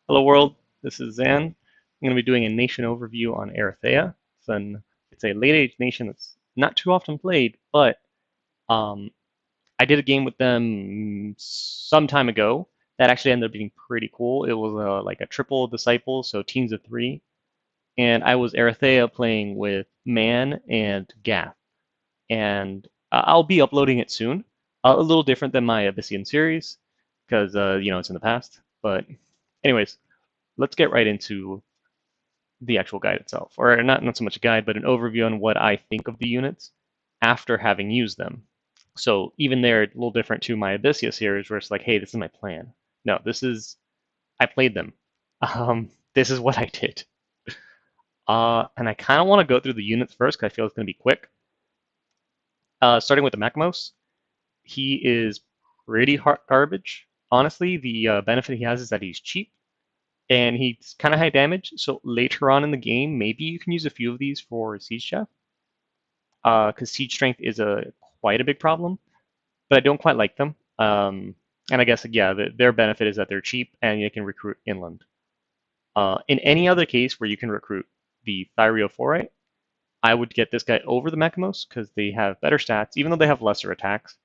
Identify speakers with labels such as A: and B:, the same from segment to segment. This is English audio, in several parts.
A: Hello world, this is Zan. I'm going to be doing a nation overview on Aerothea. It's a late age nation that's not too often played, but um, I did a game with them some time ago that actually ended up being pretty cool. It was like a triple disciples, so teams of three, and I was Aerothea playing with Man and Gath, and I'll be uploading it soon. A little different than my Abyssian series because it's in the past. But anyways, let's get right into the actual guide itself, or not so much a guide, but an overview on what I think of the units after having used them. So even they're a little different to my Abysia series, where it's like, hey, this is my plan. No, this is I played them. This is what I did. And I kind of want to go through the units first because I feel it's going to be quick. Starting with the Macmos, he is pretty hard garbage. Honestly, the benefit he has is that he's cheap and he's kind of high damage. So later on in the game, maybe you can use a few of these for Siege Chef, because siege strength is a quite a big problem. But I don't quite like them. And I guess yeah, their benefit is that they're cheap and you can recruit inland. In any other case where you can recruit the Thyreophorite, I would get this guy over the Mechamos because they have better stats, even though they have lesser attacks,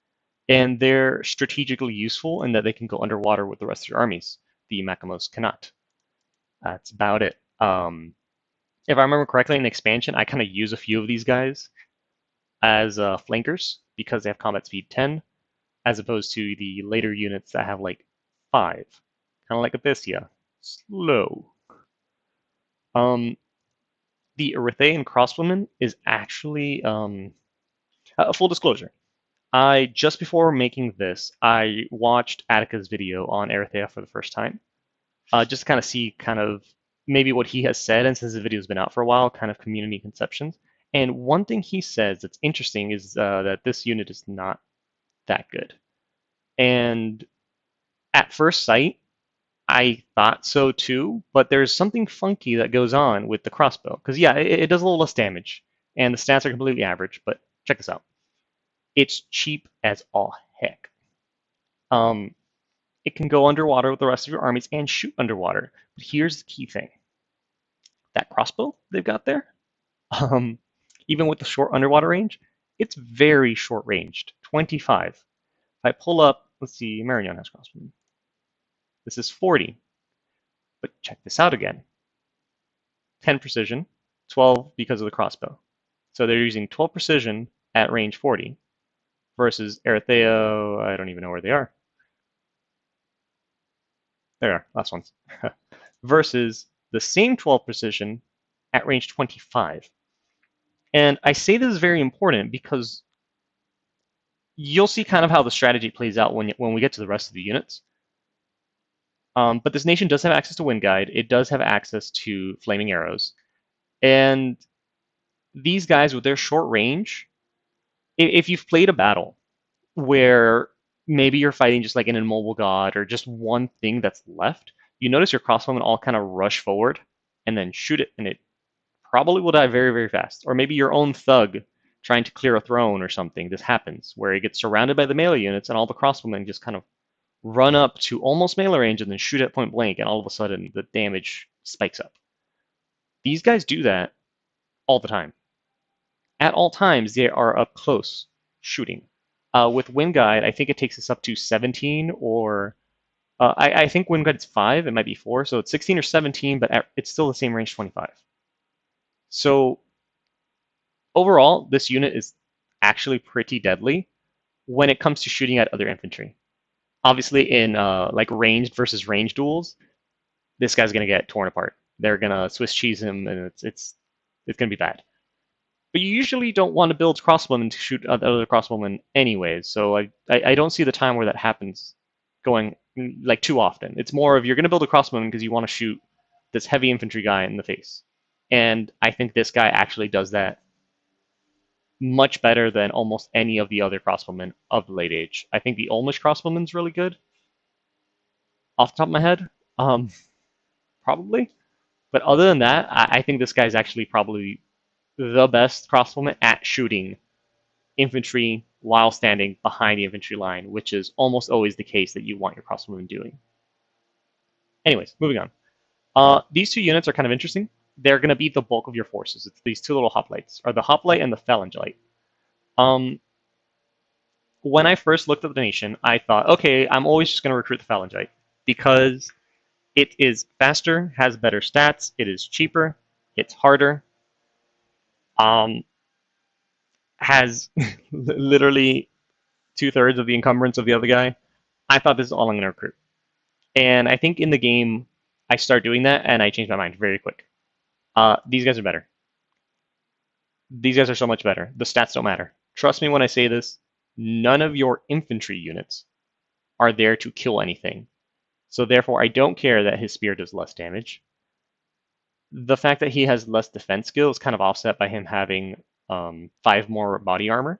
A: and they're strategically useful in that they can go underwater with the rest of your armies. The Mechamos cannot. That's about it. If I remember correctly, in expansion, I kind of use a few of these guys as flankers because they have combat speed 10, as opposed to the later units that have like 5, kind of like Abysia, slow. Um, the Erytheian crossbowman is actually full disclosure. I just before making this, I watched Attica's video on Aerothea for the first time, just to kind of see kind of maybe what he has said, and since the video's been out for a while, kind of community conceptions. And one thing he says that's interesting is that this unit is not that good. And at first sight, I thought so too, but there's something funky that goes on with the crossbow. Because yeah, it does a little less damage, and the stats are completely average. But check this out: it's cheap as all heck. Um, it can go underwater with the rest of your armies and shoot underwater. But here's the key thing: that crossbow they've got there, um, even with the short underwater range, it's very short ranged, 25. If I pull up, let's see, Marignon has crossbow. This is 40. But check this out again: 10 precision, 12 because of the crossbow. So they're using 12 precision at range 40 versus Erytheia. I don't even know where they are. There are, last ones. Versus the same 12 precision at range 25. And I say this is very important because you'll see kind of how the strategy plays out when we get to the rest of the units. But this nation does have access to Wind Guide. It does have access to Flaming Arrows. And these guys, with their short range, if you've played a battle where maybe you're fighting just like an immobile god or just one thing that's left, you notice your crossbowmen all kind of rush forward and then shoot it, and it probably will die very, very fast. Or maybe your own thug trying to clear a throne or something. This happens where it gets surrounded by the melee units, and all the crossbowmen just kind of run up to almost melee range and then shoot at point blank, and all of a sudden the damage spikes up. These guys do that all the time. At all times, they are up close shooting. With Wind Guide, I think it takes us up to 17, or I think Wind Guide's 5, it might be 4, so it's 16 or 17, but it's still the same range 25. So overall, this unit is actually pretty deadly when it comes to shooting at other infantry. Obviously, in like ranged versus ranged duels, this guy's gonna get torn apart. They're gonna Swiss cheese him, and it's gonna be bad. But you usually don't want to build crossbowmen to shoot other crossbowmen anyways, so I don't see the time where that happens going like too often. It's more of you're going to build a crossbowman because you want to shoot this heavy infantry guy in the face. And I think this guy actually does that much better than almost any of the other crossbowmen of the late age. I think the Olmish crossbowman's really good, off the top of my head, um, probably. But other than that, I think this guy's actually probably the best crossbowman at shooting infantry while standing behind the infantry line, which is almost always the case that you want your crossbowmen doing. Anyways, moving on. These two units are kind of interesting. They're going to be the bulk of your forces. It's these two little hoplites, or the hoplite and the phalangite. Um, when I first looked at the nation, I thought, okay, I'm always just going to recruit the phalangite because it is faster, has better stats, it is cheaper, it's harder, um, has literally 2/3 of the encumbrance of the other guy. I thought this is all I'm going to recruit. And I think in the game, I start doing that, and I changed my mind very quick. These guys are better. These guys are so much better. The stats don't matter. Trust me when I say this. None of your infantry units are there to kill anything. So therefore, I don't care that his spear does less damage. The fact that he has less defense skill is kind of offset by him having 5 more body armor.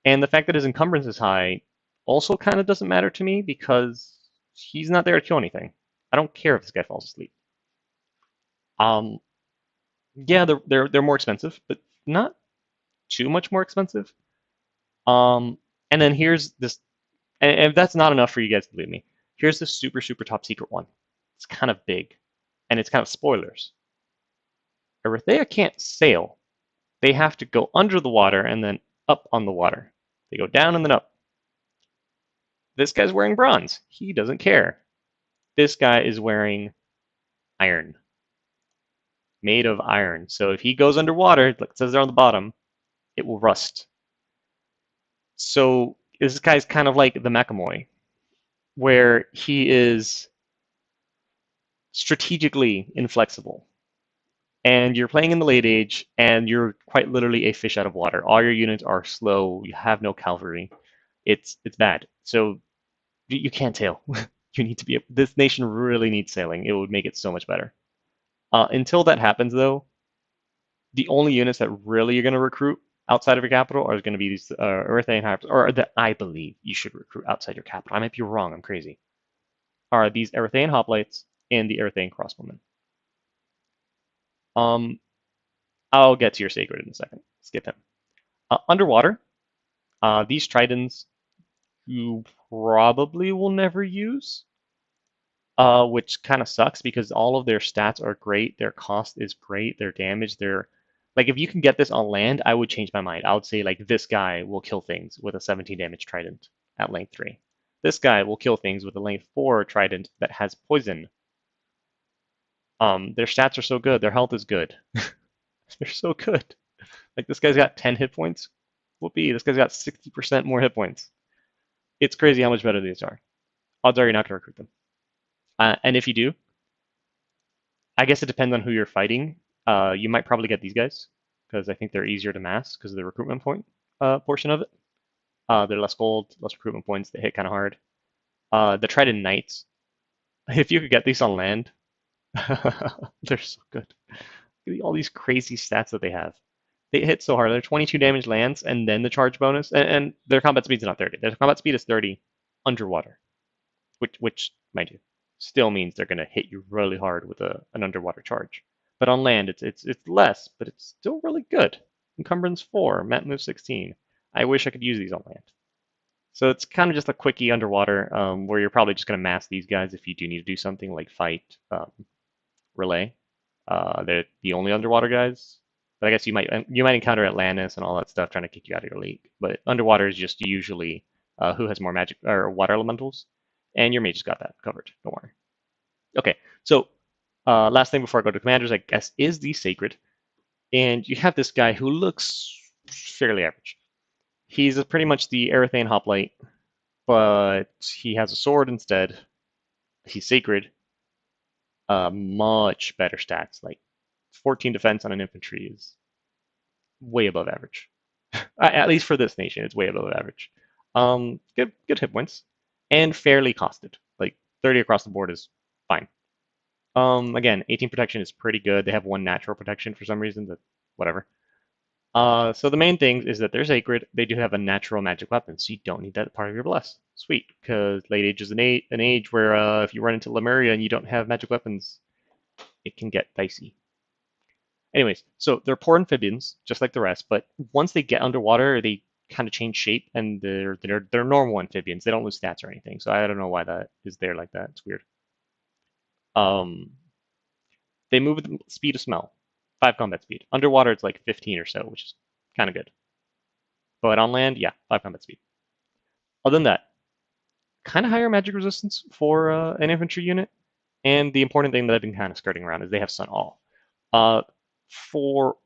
A: And the fact that his encumbrance is high also kind of doesn't matter to me because he's not there to kill anything. I don't care if this guy falls asleep. Um, yeah, they're more expensive, but not too much more expensive. And then here's this, and if that's not enough for you guys to believe me, here's the super super top secret one. It's kind of big, and it's kind of spoilers. Erytheia can't sail. They have to go under the water and then up on the water. They go down and then up. This guy's wearing bronze. He doesn't care. This guy is wearing iron. Made of iron. So if he goes underwater, like it says there on the bottom, it will rust. So this guy's kind of like the Mekamoy, where he is strategically inflexible. And you're playing in the late age, and you're quite literally a fish out of water. All your units are slow. You have no cavalry. It's bad. So you can't sail. You need to be. This nation really needs sailing. It would make it so much better. Until that happens, though, the only units that really you're going to recruit outside of your capital are going to be these Erythean hybrids, or that I believe you should recruit outside your capital. I might be wrong. I'm crazy. Are these Erythean hoplites and the Erythean crossbowmen? Um, I'll get to your sacred in a second. Skip him. Underwater, these tridents you probably will never use, which kind of sucks because all of their stats are great. Their cost is great. Their damage, their like if you can get this on land, I would change my mind. I would say like this guy will kill things with a 17 damage trident at length 3. This guy will kill things with a length 4 trident that has poison. Their stats are so good. Their health is good. They're so good. Like this guy's got 10 hit points. Whoopee, this guy's got 60% more hit points. It's crazy how much better these are. Odds are you're not going to recruit them. And if you do, I guess it depends on who you're fighting. You might probably get these guys because I think they're easier to mass because of the recruitment point portion of it. They're less gold, less recruitment points. They hit kind of hard. The Trident Knights, if you could get these on land, they're so good. All these crazy stats that they have. They hit so hard. They're 22 damage lands, and then the charge bonus, and their combat speed is not 30. Their combat speed is 30 underwater, which mind you, still means they're going to hit you really hard with an underwater charge. But on land, it's less, but it's still really good. Encumbrance 4, Mat move 16. I wish I could use these on land. So it's kind of just a quickie underwater, where you're probably just going to mass these guys if you do need to do something like fight relay. They're the only underwater guys. But I guess you might encounter Atlantis and all that stuff trying to kick you out of your league. But underwater is just usually who has more magic or water elementals, and your mage has got that covered. Don't worry. Okay, so last thing before I go to commanders, I guess, is the sacred, and you have this guy who looks fairly average. He's pretty much the Erythean hoplite, but he has a sword instead. He's sacred. Much better stats, like 14 defense on an infantry is way above average. At least for this nation, it's way above average. Good hit points, and fairly costed. Like 30 across the board is fine. Again, 18 protection is pretty good. They have 1 natural protection for some reason, but whatever. So the main thing is that they're sacred. They do have a natural magic weapon, so you don't need that part of your bless. Sweet, because late age is an age where if you run into Lemuria and you don't have magic weapons, it can get dicey. Anyways, so they're poor amphibians, just like the rest, but once they get underwater, they kind of change shape, and they're normal amphibians. They don't lose stats or anything, so I don't know why that is there like that. It's weird. Um, They move at the speed of smell, 5 combat speed. Underwater, it's like 15 or so, which is kind of good. But on land, yeah, 5 combat speed. Other than that, kind of higher magic resistance for an infantry unit. And the important thing that I've been kind of skirting around is they have Sun All. For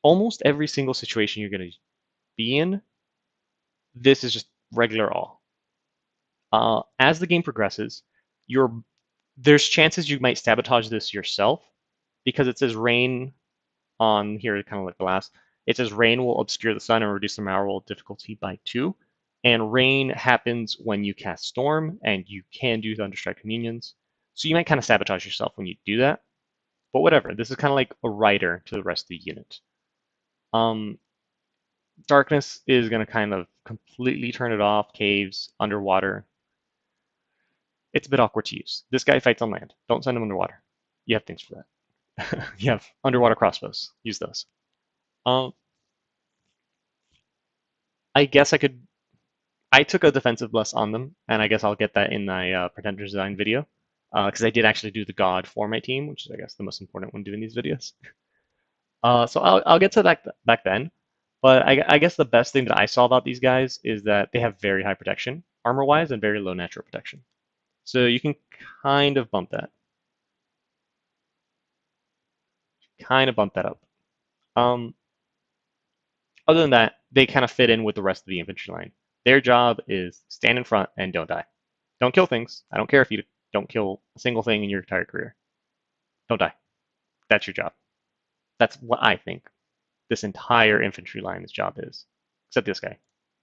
A: almost every single situation you're going to be in, this is just regular All. As the game progresses, there's chances you might sabotage this yourself because it says rain on here, kind of like the last. It says rain will obscure the sun and reduce the moral difficulty by 2. And rain happens when you cast storm, and you can do Thunderstrike Communions. So you might kind of sabotage yourself when you do that. But whatever, this is kind of like a rider to the rest of the unit. Darkness is going to kind of completely turn it off, caves, underwater. It's a bit awkward to use. This guy fights on land. Don't send him underwater. You have things for that. You have underwater crossbows. Use those. I guess I took a defensive bless on them, and I guess I'll get that in my Pretender Design video, because I did actually do the God for my team, which is, I guess, the most important when doing these videos. So I'll get to that back then. But I guess the best thing that I saw about these guys is that they have very high protection, armor-wise, and very low natural protection. So you can kind of bump that. Kind of bump that up. Other than that, they kind of fit in with the rest of the infantry line. Their job is stand in front and don't die. Don't kill things. I don't care if you don't kill a single thing in your entire career. Don't die. That's your job. That's what I think this entire infantry line's job is. Except this guy.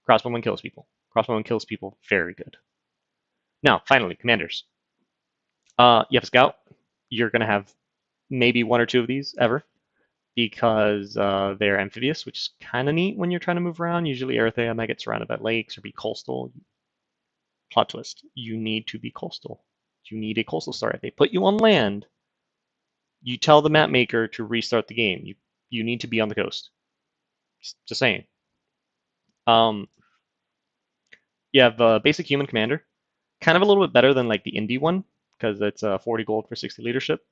A: Crossbowman kills people. Crossbowman kills people very good. Now, finally, commanders. You have a scout. You're going to have maybe 1 or 2 of these ever, because they're amphibious, which is kind of neat when you're trying to move around. Usually Erytheia might get surrounded by lakes or be coastal. Plot twist, you need to be coastal. You need a coastal star. If they put you on land, you tell the map maker to restart the game. You need to be on the coast. Just saying. You have a basic human commander. Kind of a little bit better than like the indie one, because it's 40 gold for 60 leadership.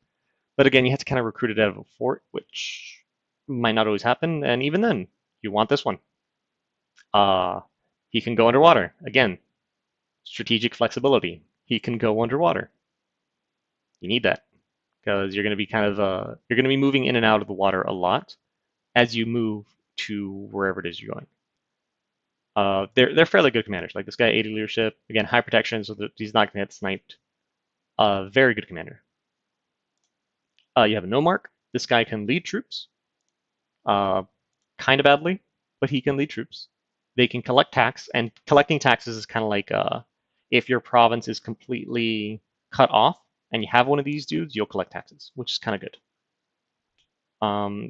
A: But again, you have to kind of recruit it out of a fort, which might not always happen. And even then, you want this one. He can go underwater. Again, strategic flexibility. He can go underwater. You need that because you're going to be you're going to be moving in and out of the water a lot as you move to wherever it is you're going. They're fairly good commanders. Like this guy, 80 leadership. Again, high protection, so that he's not going to get sniped. Very good commander. You have a Nomarch. This guy can lead troops. Kind of badly, but he can lead troops. They can collect tax, and collecting taxes is kind of like if your province is completely cut off and you have one of these dudes, you'll collect taxes, which is kind of good.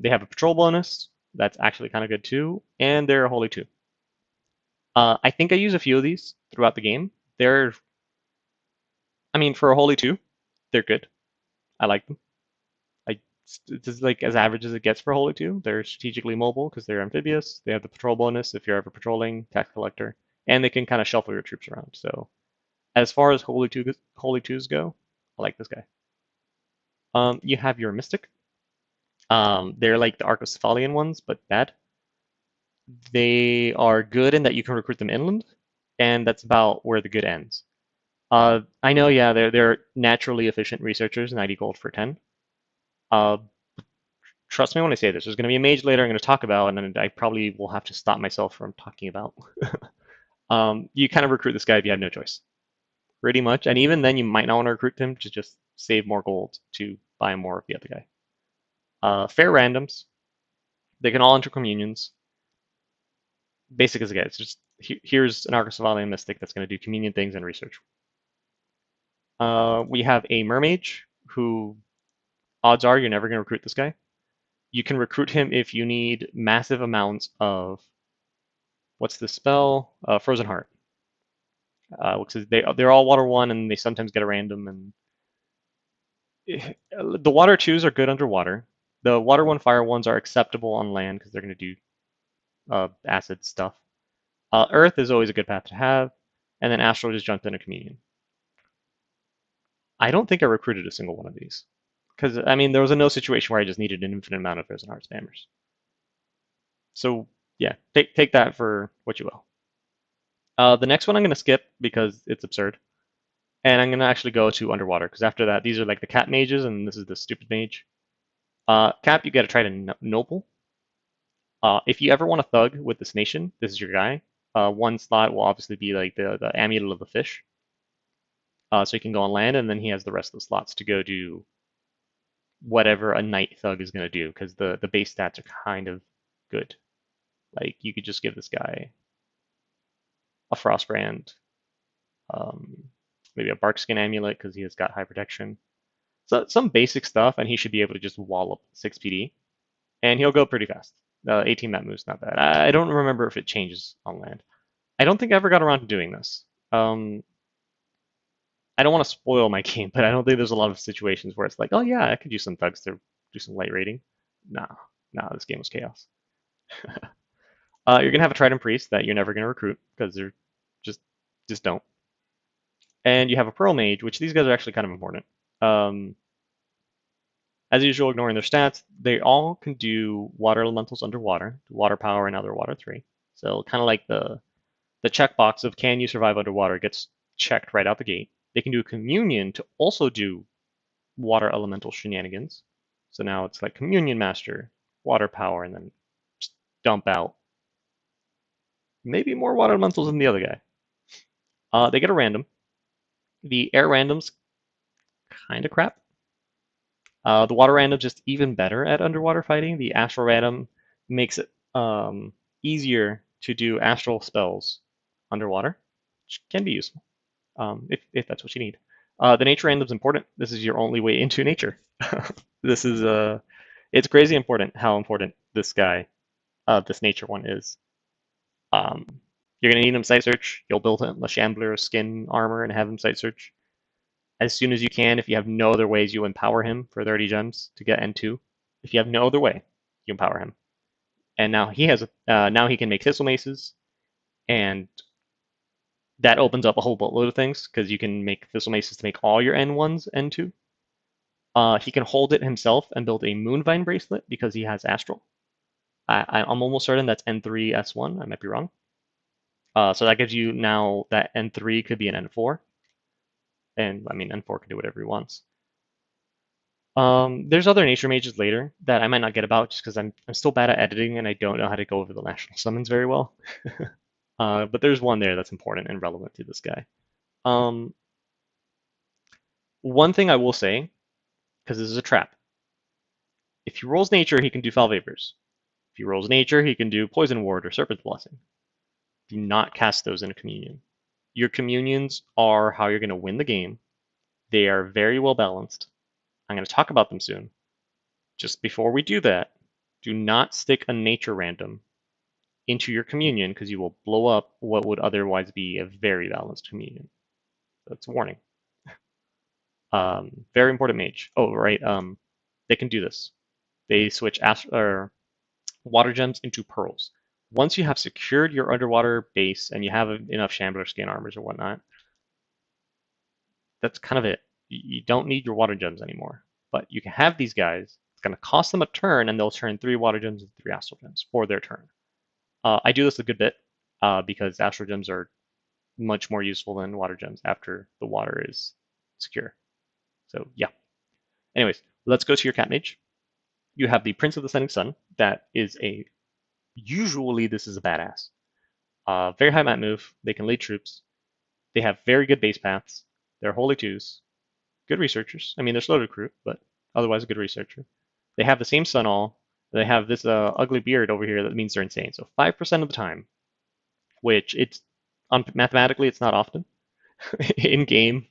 A: They have a patrol bonus. That's actually kind of good too, and they're a holy 2. I think I use a few of these throughout the game. I mean, for a holy 2, they're good. I like them. It's just like as average as it gets for holy 2. They're strategically mobile because they're amphibious. They have the patrol bonus if you're ever patrolling, tax collector, and they can kind of shuffle your troops around. So as far as holy 2s go, I like this guy. You have your mystic. They're like the Archocephalian ones, but bad. They are good in that you can recruit them inland, and that's about where the good ends. I know, yeah, they're naturally efficient researchers, 90 gold for 10. Trust me when I say this. There's going to be a mage later I'm going to talk about, and then I probably will have to stop myself from talking about. You kind of recruit this guy if you have no choice, pretty much. And even then, you might not want to recruit him to just save more gold to buy more of the other guy. Fair randoms. They can all enter communions. Basic as it gets. Just here's an Archocephalian mystic that's going to do communion things and research. We have a mermage who, odds are, you're never going to recruit this guy. You can recruit him if you need massive amounts of, what's the spell? Frozen Heart. Because they're all water 1 and they sometimes get a random. And the water 2s are good underwater. The water 1 fire 1s are acceptable on land because they're going to do acid stuff. Earth is always a good path to have. And then Astral just jumped in a communion. I don't think I recruited a single one of these Because, I mean, there was a no situation where I just needed an infinite amount of Frozen Heart spammers. So, yeah, take that for what you will. The next one I'm going to skip because it's absurd. And I'm going to actually go to Underwater, because after that, these are like the cat mages, and this is the stupid mage. Cap, you got to try to Noble. If you ever want a thug with this nation, this is your guy. One slot will obviously be like the Amulet of the Fish. So he can go on land, and then he has the rest of the slots to go do whatever a Knight Thug is going to do, because the base stats are kind of good. Like, you could just give this guy a Frostbrand, um, maybe a Barkskin Amulet, because he has got high protection. So some basic stuff, and he should be able to just wallop 6 PD, and he'll go pretty fast. 18 map move's not bad. I don't remember if it changes on land. I don't think I ever got around to doing this. I don't want to spoil my game, but I don't think there's a lot of situations where it's like, oh yeah, I could use some thugs to do some light raiding. Nah, this game was chaos. You're gonna have a Trident Priest that you're never gonna recruit because they're just don't. And you have a Pearl Mage, which these guys are actually kind of important. Um, as usual, ignoring their stats, they all can do water elementals underwater, water power, and other water 3. So kind of like the checkbox of can you survive underwater gets checked right out the gate. They can do a communion to also do water elemental shenanigans. So now it's like communion master, water power, and then just dump out maybe more water elementals than the other guy. They get a random. The air random's kind of crap. The water random just even better at underwater fighting. The astral random makes it easier to do astral spells underwater, which can be useful if that's what you need. The nature random's important. This is your only way into nature. This is it's crazy important how important this guy, this nature one is. Um, you're gonna need him sight search. You'll build him a shambler skin armor and have him sight search as soon as you can. If you have no other ways, you empower him for 30 gems to get N2. If you have no other way, you empower him. And now he has now he can make thistle maces, and that opens up a whole boatload of things because you can make thistle maces to make all your N1s N2. He can hold it himself and build a Moonvine bracelet because he has Astral. I'm almost certain that's N3 S1. I might be wrong. So that gives you now that N3 could be an N4. And I mean, N4 can do whatever he wants. There's other nature mages later that I might not get about just because I'm still bad at editing and I don't know how to go over the national summons very well. But there's one there that's important and relevant to this guy. One thing I will say, because this is a trap, if he rolls nature, he can do foul vapors. If he rolls nature, he can do poison ward or serpent's blessing. Do not cast those in a communion. Your communions are how you're going to win the game. They are very well balanced. I'm going to talk about them soon. Just before we do that, do not stick a nature random into your communion because you will blow up what would otherwise be a very balanced communion. That's a warning. Very important mage. Oh, right. They can do this. They switch water gems into pearls. Once you have secured your underwater base and you have enough shambler skin armors or whatnot, that's kind of it. You don't need your water gems anymore. But you can have these guys. It's going to cost them a turn, and they'll turn 3 water gems into 3 astral gems for their turn. I do this a good bit because astral gems are much more useful than water gems after the water is secure. So yeah. Anyways, let's go to your cat mage. You have the Prince of the Setting Sun. That is usually this is a badass. Very high mat move. They can lead troops. They have very good base paths. They're holy twos. Good researchers. I mean, they're slow to recruit, but otherwise a good researcher. They have the same sun all. They have this ugly beard over here that means they're insane. So 5% of the time, which it's mathematically it's not often in game.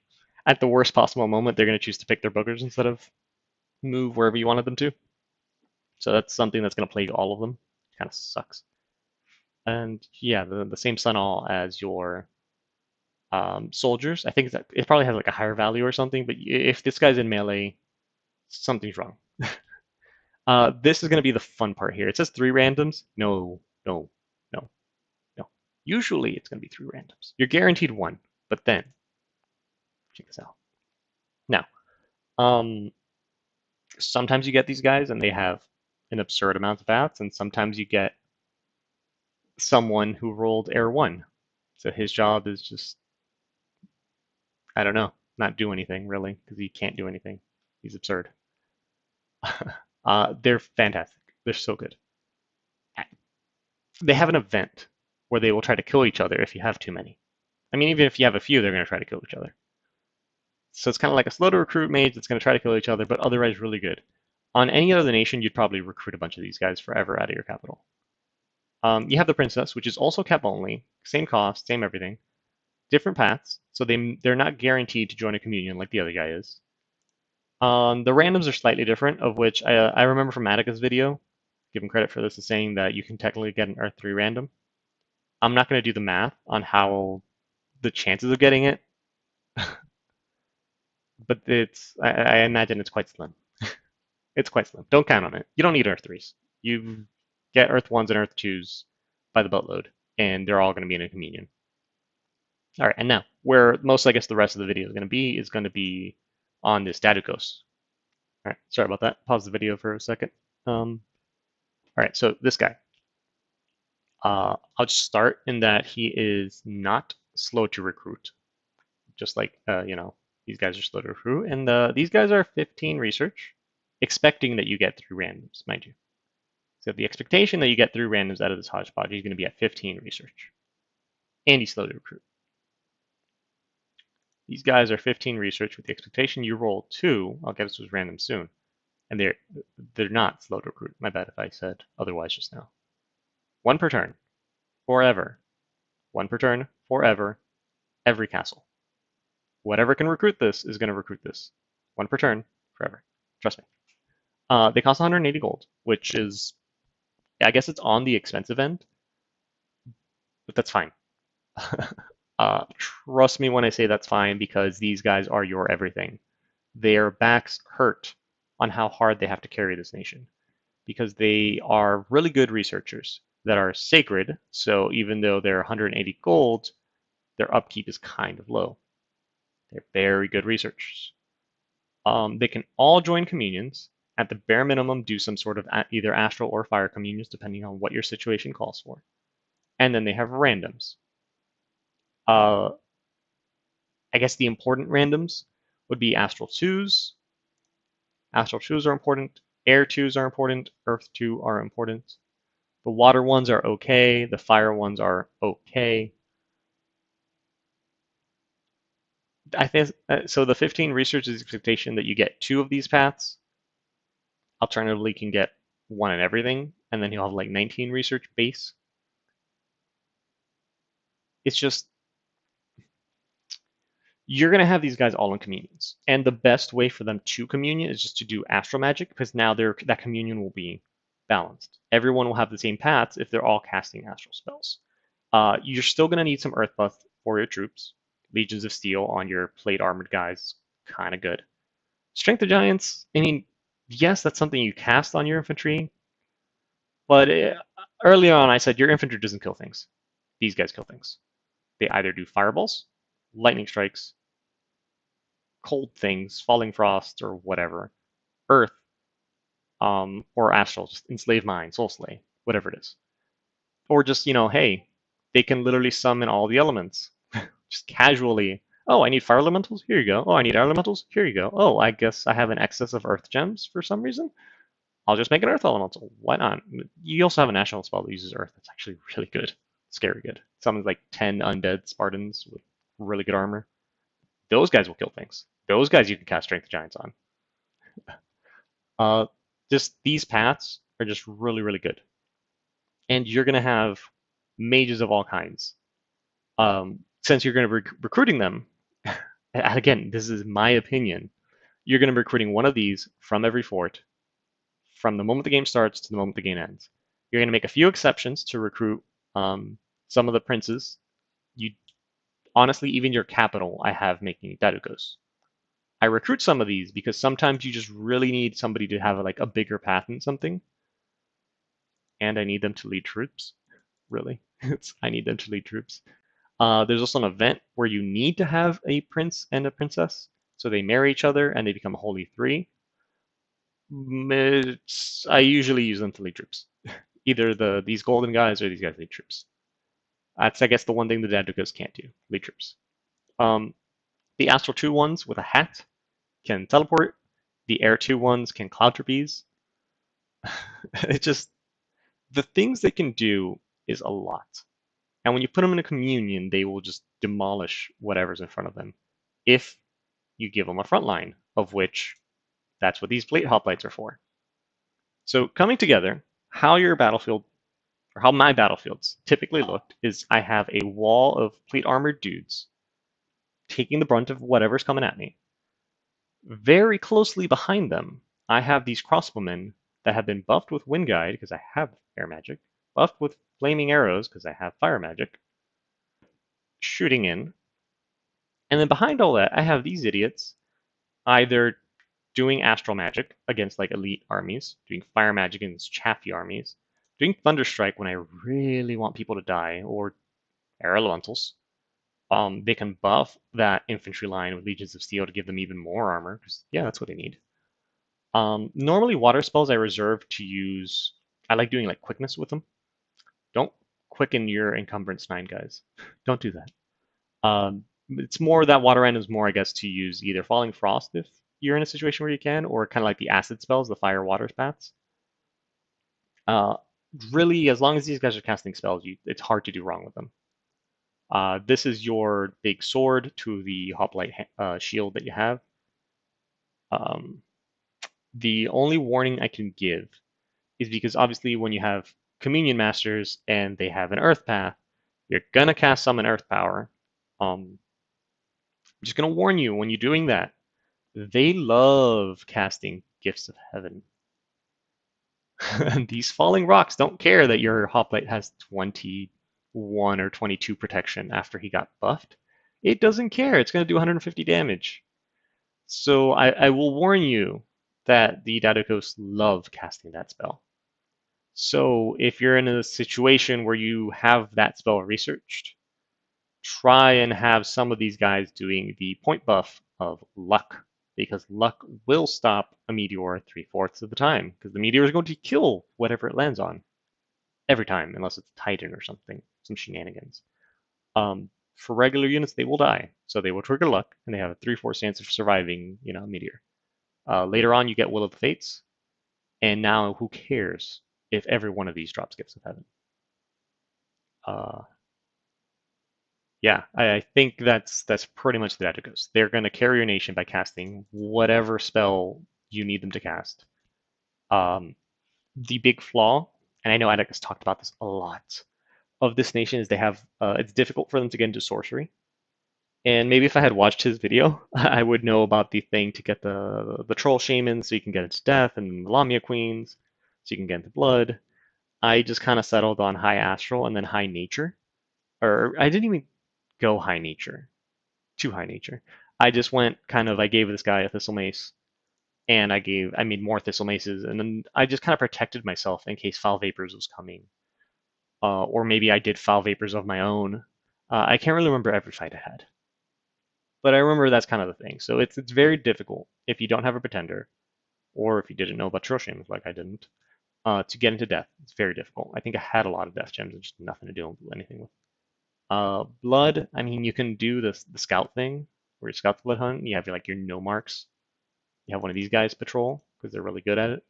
A: At the worst possible moment, they're going to choose to pick their boogers instead of move wherever you wanted them to. So that's something that's going to plague all of them. Kind of sucks. And yeah, the same sun all as your soldiers. I think it probably has like a higher value or something. But if this guy's in melee, something's wrong. This is going to be the fun part here. It says 3 randoms. No. Usually it's going to be 3 randoms. You're guaranteed 1, but then check this out. Now, Sometimes you get these guys and they have an absurd amount of paths, and sometimes you get someone who rolled Air 1. So his job is just, I don't know, not do anything really, because he can't do anything. He's absurd. They're fantastic. They're so good. They have an event where they will try to kill each other if you have too many. I mean, even if you have a few, they're going to try to kill each other. So it's kind of like a slow to recruit mage that's going to try to kill each other, but otherwise really good. On any other nation, you'd probably recruit a bunch of these guys forever out of your capital. You have the princess, which is also cap only, same cost, same everything, different paths, so they're not guaranteed to join a communion like the other guy is. The randoms are slightly different, of which I remember from Attica's video, give him credit for this, is saying that you can technically get an Earth 3 random. I'm not going to do the math on how the chances of getting it, but I imagine it's quite slim. It's quite slim. Don't count on it. You don't need Earth 3s. You get Earth 1s and Earth 2s by the boatload, and they're all going to be in a communion. All right, and now, where most, I guess, the rest of the video is going to be on this diciples. All right, sorry about that. Pause the video for a second. All right, so this guy. I'll just start in that he is not slow to recruit. Just like, these guys are slow to recruit. And these guys are 15 research, expecting that you get 3 randoms, mind you. So the expectation that you get 3 randoms out of this hodgepodge, he's going to be at 15 research. And he's slow to recruit. These guys are 15 research with the expectation you roll 2. I'll get this random soon. And they're not slow to recruit. My bad if I said otherwise just now. 1 per turn. Forever. 1 per turn. Forever. Every castle. Whatever can recruit this is going to recruit this. 1 per turn. Forever. Trust me. They cost 180 gold, which is, I guess it's on the expensive end, but that's fine. Trust me when I say that's fine, because these guys are your everything. Their backs hurt on how hard they have to carry this nation, because they are really good researchers that are sacred, so even though they're 180 gold, their upkeep is kind of low. They're very good researchers. They can all join communions. At the bare minimum, do some sort of either astral or fire communions, depending on what your situation calls for. And then they have randoms. I guess the important randoms would be astral 2s. Astral 2s are important. Air 2s are important. Earth 2 are important. The water ones are okay. The fire ones are okay. I think so. The 15 research is expectation that you get 2 of these paths. Alternatively, you can get 1 in everything, and then you'll have like 19 research base. It's just, you're going to have these guys all in communions. And the best way for them to communion is just to do astral magic, because now that communion will be balanced. Everyone will have the same paths if they're all casting astral spells. You're still going to need some earth buff for your troops. Legions of Steel on your plate armored guys, kind of good. Strength of Giants, I mean, yes, that's something you cast on your infantry, but early on I said your infantry doesn't kill things. These guys kill things. They either do fireballs, lightning strikes, cold things, falling frost, or whatever, earth, or astral, just enslave mine, soul slay, whatever it is. Or just, hey, they can literally summon all the elements. Just casually. Oh, I need fire elementals? Here you go. Oh, I need air elementals? Here you go. Oh, I guess I have an excess of earth gems for some reason. I'll just make an earth elemental. Why not? You also have a national spell that uses earth. That's actually really good. Scary good. Summons like 10 undead Spartans with really good armor. Those guys will kill things. Those guys you can cast Strength of Giants on. Just these paths are just really, really good. And you're going to have mages of all kinds. Since you're going to be recruiting them, and again, this is my opinion, you're going to be recruiting one of these from every fort from the moment the game starts to the moment the game ends. You're going to make a few exceptions to recruit some of the princes. You honestly, even your capital, I have making diciples. I recruit some of these because sometimes you just really need somebody to have like a bigger path in something, and I need them to lead troops. Really, I need them to lead troops. There's also an event where you need to have a prince and a princess, so they marry each other and they become a holy 3. I usually use them to lead troops. Either these golden guys or these guys lead troops. That's, I guess, the one thing the Daedricos can't do, lead troops. Um, the Astral 2 ones with a hat can teleport. The Air 2 ones can cloud trapeze. It's just, the things they can do is a lot. And when you put them in a communion, they will just demolish whatever's in front of them. If you give them a front line, of which that's what these plate hoplites are for. So coming together, how your battlefield, or how my battlefields typically looked, is I have a wall of plate armored dudes taking the brunt of whatever's coming at me. Very closely behind them, I have these crossbowmen that have been buffed with wind guide because I have air magic, buffed with flaming arrows because I have fire magic, shooting in. And then behind all that, I have these idiots either doing astral magic against like elite armies, doing fire magic against chaffy armies, doing thunderstrike when I really want people to die, or air elementals. They can buff that infantry line with legions of steel to give them even more armor, because yeah, that's what they need. Normally water spells I reserve to use. I like doing like quickness with them. Don't quicken your encumbrance 9 guys. Don't do that. It's more that water end is more, I guess, to use either Falling Frost if you're in a situation where you can, or kind of like the acid spells, the fire water paths. Uh, really, as long as these guys are casting spells, it's hard to do wrong with them. This is your big sword to the hoplite shield that you have. Um, the only warning I can give is because obviously when you have communion masters and they have an earth path, you're gonna cast summon earth power. I'm just gonna warn you when you're doing that, they love casting gifts of heaven. These falling rocks don't care that your hoplite has 21 or 22 protection after he got buffed. It doesn't care. It's going to do 150 damage. So I will warn you that the Daedricos love casting that spell. So if you're in a situation where you have that spell researched, try and have some of these guys doing the point buff of luck, because luck will stop a meteor 3/4 of the time, because the meteor is going to kill whatever it lands on every time, unless it's Titan or something, some shenanigans. For regular units, they will die, so they will trigger luck, and they have a 3/4 chance of surviving, a meteor. Later on, you get Will of the Fates, and now who cares if every one of these drops Gifts of Heaven? Uh, Yeah, I think that's pretty much the Daedricos. They're going to carry your nation by casting whatever spell you need them to cast. Um, the big flaw, and I know Atticus talked about this a lot, of this nation is they have it's difficult for them to get into sorcery. And maybe if I had watched his video, I would know about the thing to get the troll shaman so you can get into death, and the Lamia queens so you can get into blood. I just kind of settled on high astral and then high nature, or I didn't even go high nature. Too high nature. I just went kind of, I gave this guy a thistle mace, and I made more thistle maces, and then I just kind of protected myself in case foul vapors was coming, or maybe I did foul vapors of my own. I can't really remember every fight I had, but I remember that's kind of the thing. So it's very difficult if you don't have a pretender, or if you didn't know about Troshims like I didn't, to get into death. It's very difficult. I think I had a lot of death gems and just nothing to do anything with. Blood, I mean, you can do the scout thing where you scout the blood hunt. You have your no marks. You have one of these guys patrol because they're really good at it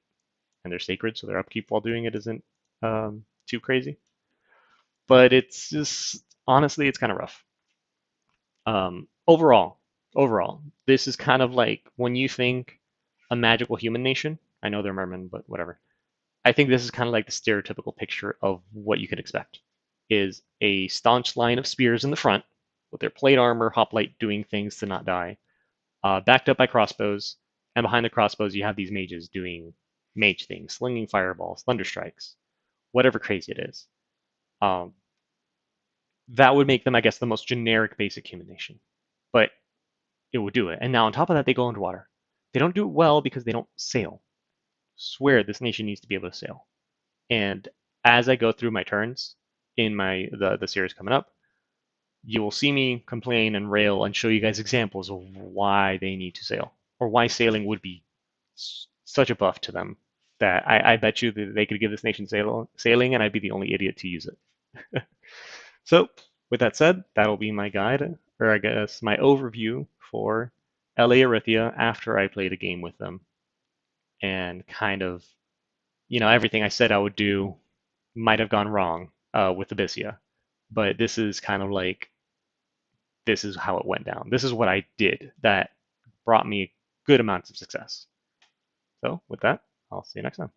A: and they're sacred, so their upkeep while doing it isn't too crazy. But it's just honestly, it's kind of rough. Overall, this is kind of like when you think a magical human nation. I know they're mermen, but whatever. I think this is kind of like the stereotypical picture of what you could expect is a staunch line of spears in the front with their plate armor, hoplite doing things to not die, backed up by crossbows, and behind the crossbows you have these mages doing mage things, slinging fireballs, thunder strikes, whatever crazy it is. Um, that would make them, I guess, the most generic basic human nation, but it would do it. And now on top of that, they go underwater. They don't do it well because they don't sail. Swear this nation needs to be able to sail. And as I go through my turns in the series coming up, you will see me complain and rail and show you guys examples of why they need to sail or why sailing would be such a buff to them that I bet you that they could give this nation sailing, and I'd be the only idiot to use it. So, with that said, that'll be my guide, or I guess my overview for LA Erythea after I played a game with them, and kind of, everything I said I would do might have gone wrong with Abysia, but this is kind of like this is how it went down. This is what I did that brought me good amounts of success. So, with that, I'll see you next time.